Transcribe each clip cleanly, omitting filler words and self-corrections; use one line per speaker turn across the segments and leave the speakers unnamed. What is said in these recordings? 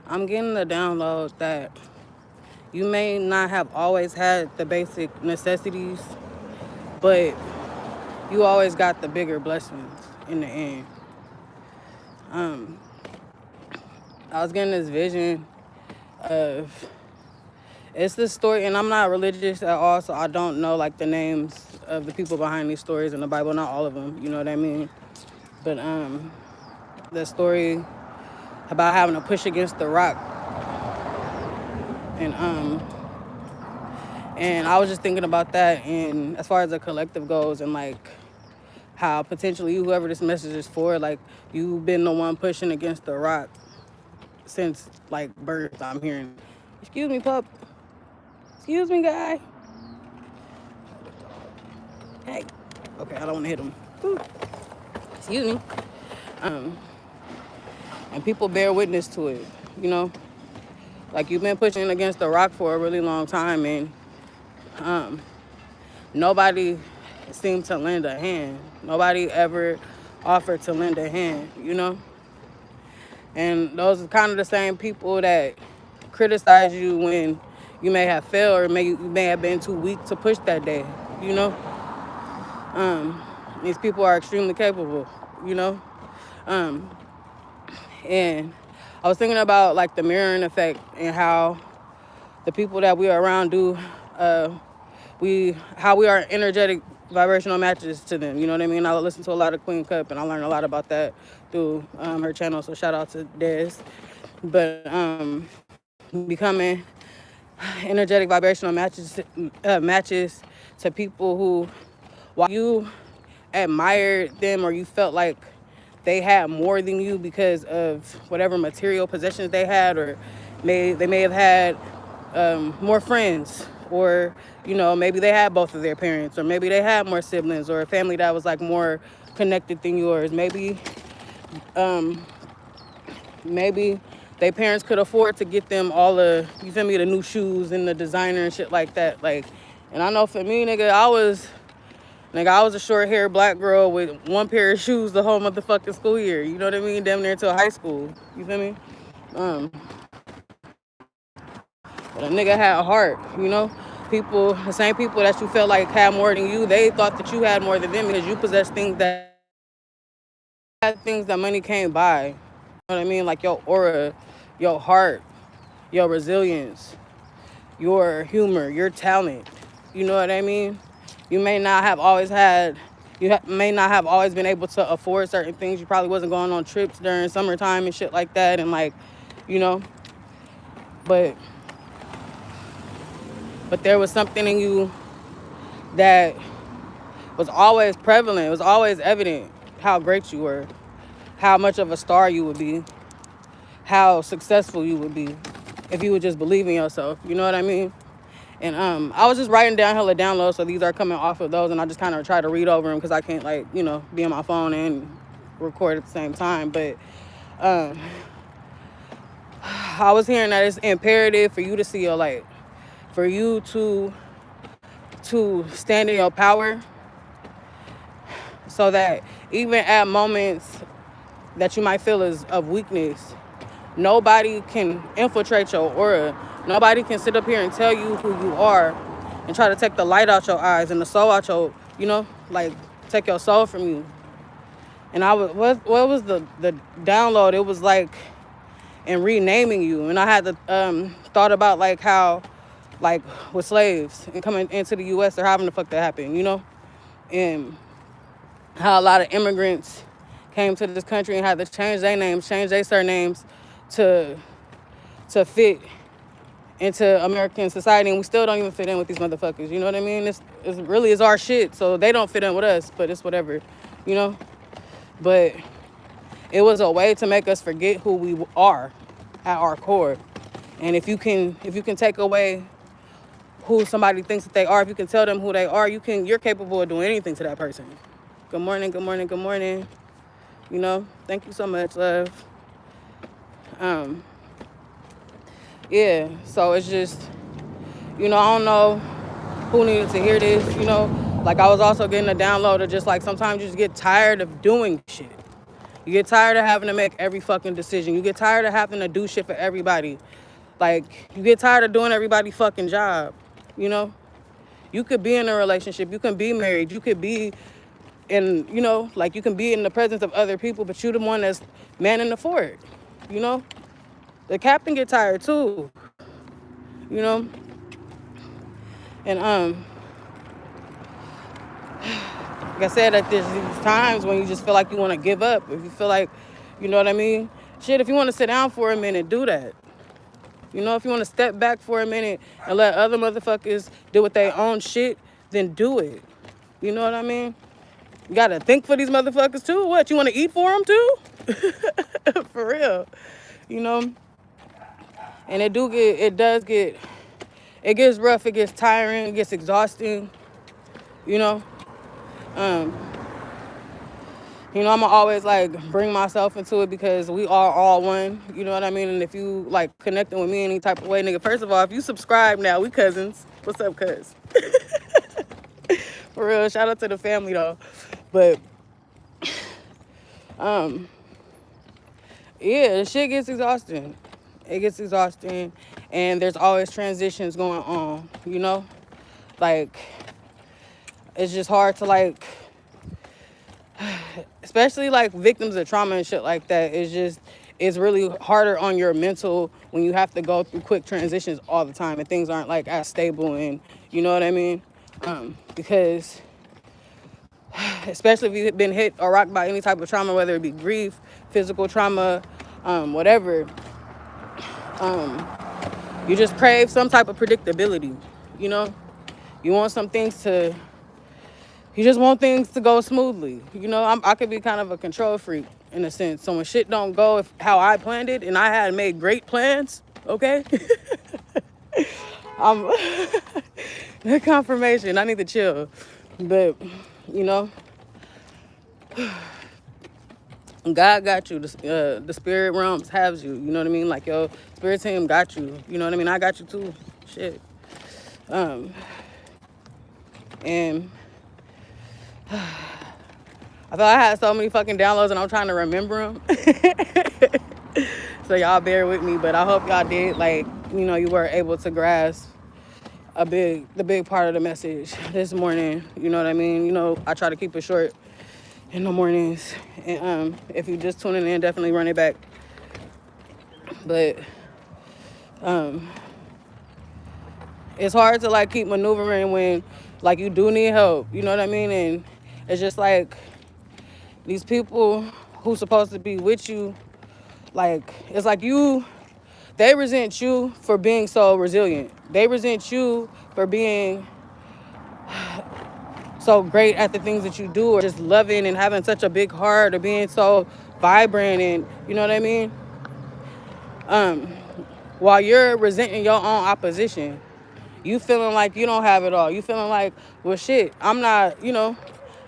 I'm getting the download that you may not have always had the basic necessities, but you always got the bigger blessings in the end. Um, I was getting this vision of it's this story, and I'm not religious at all, so I don't know like the names of the people behind these stories in the Bible. Not all of them, you know what I mean. But the story about having to push against the rock, and and I was just thinking about that, and as far as the collective goes, and like how potentially whoever this message is for, like you've been the one pushing against the rock since like birth. I'm hearing, excuse me, pup. Excuse me, guy. Hey. Okay, I don't want to hit him. Whew. Excuse me. Um, and people bear witness to it. You know, like you've been pushing against the rock for a really long time, and um, nobody seemed to lend a hand. Nobody ever offered to lend a hand. You know, and those are kind of the same people that criticize you when you may have failed or you may have been too weak to push that day. You know, these people are extremely capable. You know, um, and I was thinking about like the mirroring effect and how the people that we are around do how we are energetic vibrational matches to them. You know what I mean? I listen to a lot of Queen Cup, and I learned a lot about that through her channel. So shout out to Des. But becoming energetic vibrational matches to people who, while you admired them or you felt like they had more than you because of whatever material possessions they had, or they may have had more friends, or maybe they had both of their parents, or maybe they had more siblings, or a family that was like more connected than yours. Maybe their parents could afford to get them all the, you feel me, the new shoes and the designer and shit like that. Like, and I know for me, I was a short haired black girl with one pair of shoes the whole motherfucking school year. You know what I mean? Damn near until high school. You feel me? Um, but a nigga had a heart, you know? People, the same people that you felt like had more than you, they thought that you had more than them because you possessed things that money can't buy. You know what I mean? Like your aura, your heart, your resilience, your humor, your talent. You know what I mean? You may not have always had, may not have always been able to afford certain things. You probably wasn't going on trips during summertime and shit like that. And like, you know, but there was something in you that was always prevalent. It was always evident how great you were, how much of a star you would be, how successful you would be if you would just believe in yourself. You know what I mean? And I was just writing down hella downloads, so these are coming off of those, and I just kind of try to read over them because I can't be on my phone and record at the same time. But I was hearing that it's imperative for you to see your light, for you to stand in your power, so that even at moments that you might feel is of weakness, nobody can infiltrate your aura. Nobody can sit up here and tell you who you are and try to take the light out your eyes and the soul out your, like take your soul from you. And what was the download? It was like in renaming you. And I had the thought about like how, like with slaves and coming into the U.S. or having the fuck that happened, and how a lot of immigrants came to this country and had to change their names, change their surnames to fit into American society, and we still don't even fit in with these motherfuckers. You know what I mean? It's really is our shit, so they don't fit in with us, but it's whatever, you know? But it was a way to make us forget who we are at our core. And if you can take away who somebody thinks that they are, if you can tell them who they are, you're capable of doing anything to that person. Good morning, good morning, good morning. Thank you so much, love. Yeah, so it's just, I don't know who needed to hear this, Like I was also getting a download of just like sometimes you just get tired of doing shit. You get tired of having to make every fucking decision. You get tired of having to do shit for everybody. Like, you get tired of doing everybody's fucking job, you know? You could be in a relationship. You can be married. You could be in, you know, like you can be in the presence of other people, but you the one that's manning the fort, you know? The captain get tired too, you know? And, like I said, that there's these times when you just feel like you want to give up. If you feel like, you know what I mean? Shit, if you want to sit down for a minute, do that. You know, if you want to step back for a minute and let other motherfuckers deal with their own shit, then do it. You know what I mean? You got to think for these motherfuckers too. What, you want to eat for them too? For real. You know? And it gets rough, it gets tiring, it gets exhausting. You know? You know, I'ma always like bring myself into it because we are all one. You know what I mean? And if you like connecting with me any type of way, nigga, first of all, if you subscribe now, we cousins. What's up, cuz? For real, shout out to the family though. But yeah, the shit gets exhausting. It gets exhausting, and there's always transitions going on, you know? Like, it's just hard to like, especially like victims of trauma and shit like that. It's really harder on your mental when you have to go through quick transitions all the time and things aren't like as stable, and you know what I mean? Because especially if you've been hit or rocked by any type of trauma, whether it be grief, physical trauma, whatever, you just crave some type of predictability, you know? You just want things to go smoothly. You know, I could be kind of a control freak in a sense. So when shit don't go how I planned it, and I had made great plans, okay? The confirmation, I need to chill. But, you know, God got you. The spirit realms has you. You know what I mean? Like, your spirit team got you. You know what I mean? I got you too. Shit. And I thought I had so many fucking downloads and I'm trying to remember them. So y'all bear with me, but I hope y'all did, like, you know, you were able to grasp the big part of the message this morning. You know what I mean? You know, I try to keep it short in the mornings. And if you just tuning in, definitely run it back. But it's hard to like keep maneuvering when like you do need help. You know what I mean? And it's just like these people who's supposed to be with you, like, it's like they resent you for being so resilient. They resent you for being so great at the things that you do, or just loving and having such a big heart, or being so vibrant, and you know what I mean? While you're resenting your own opposition, you feeling like you don't have it all. You feeling like, well, shit, I'm not, you know,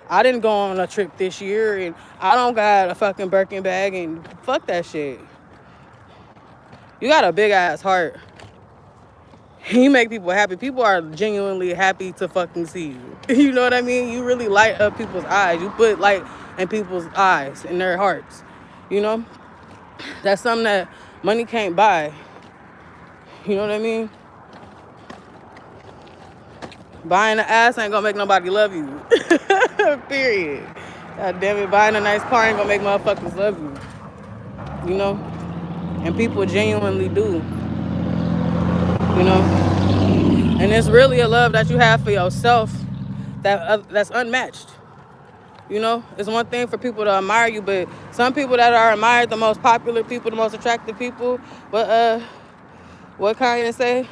I didn't go on a trip this year, and I don't got a fucking Birkin bag, and fuck that shit. You got a big ass heart. You make people happy. People are genuinely happy to fucking see you. You know what I mean? You really light up people's eyes. You put light in people's eyes, in their hearts. You know? That's something that money can't buy. You know what I mean? Buying the ass ain't gonna make nobody love you. Period. God damn it, buying a nice car ain't gonna make motherfuckers love you. You know? And people genuinely do. You know? And it's really a love that you have for yourself that's unmatched. You know? It's one thing for people to admire you, but some people that are admired, the most popular people, the most attractive people, but what Kanye say?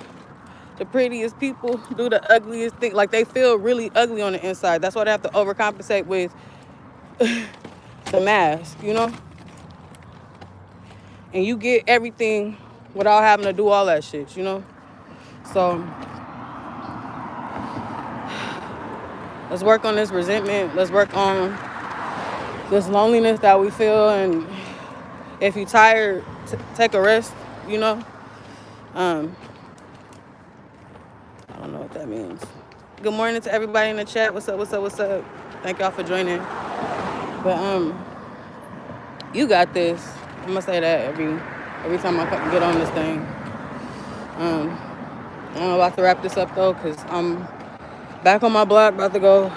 The prettiest people do the ugliest thing. Like, they feel really ugly on the inside. That's why they have to overcompensate with the mask, you know? And you get everything without having to do all that shit, you know? So let's work on this resentment. Let's work on this loneliness that we feel. And if you're tired, take a rest, you know? I don't know what that means. Good morning to everybody in the chat. What's up, what's up, what's up? Thank y'all for joining. But You got this. I'm gonna say that every time I get on this thing. I'm about to wrap this up though, cause I'm back on my block, about to go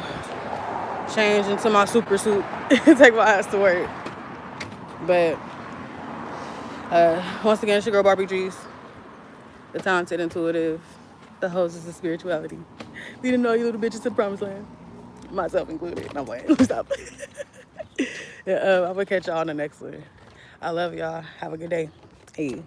change into my super suit, take my ass to work. But once again, it's your girl Barbie G's, the talented, intuitive, the hostess of spirituality. Leading all you little bitches to the promised land, myself included. No way, stop. Yeah, I'm gonna catch y'all on the next one. I love y'all. Have a good day. Hey.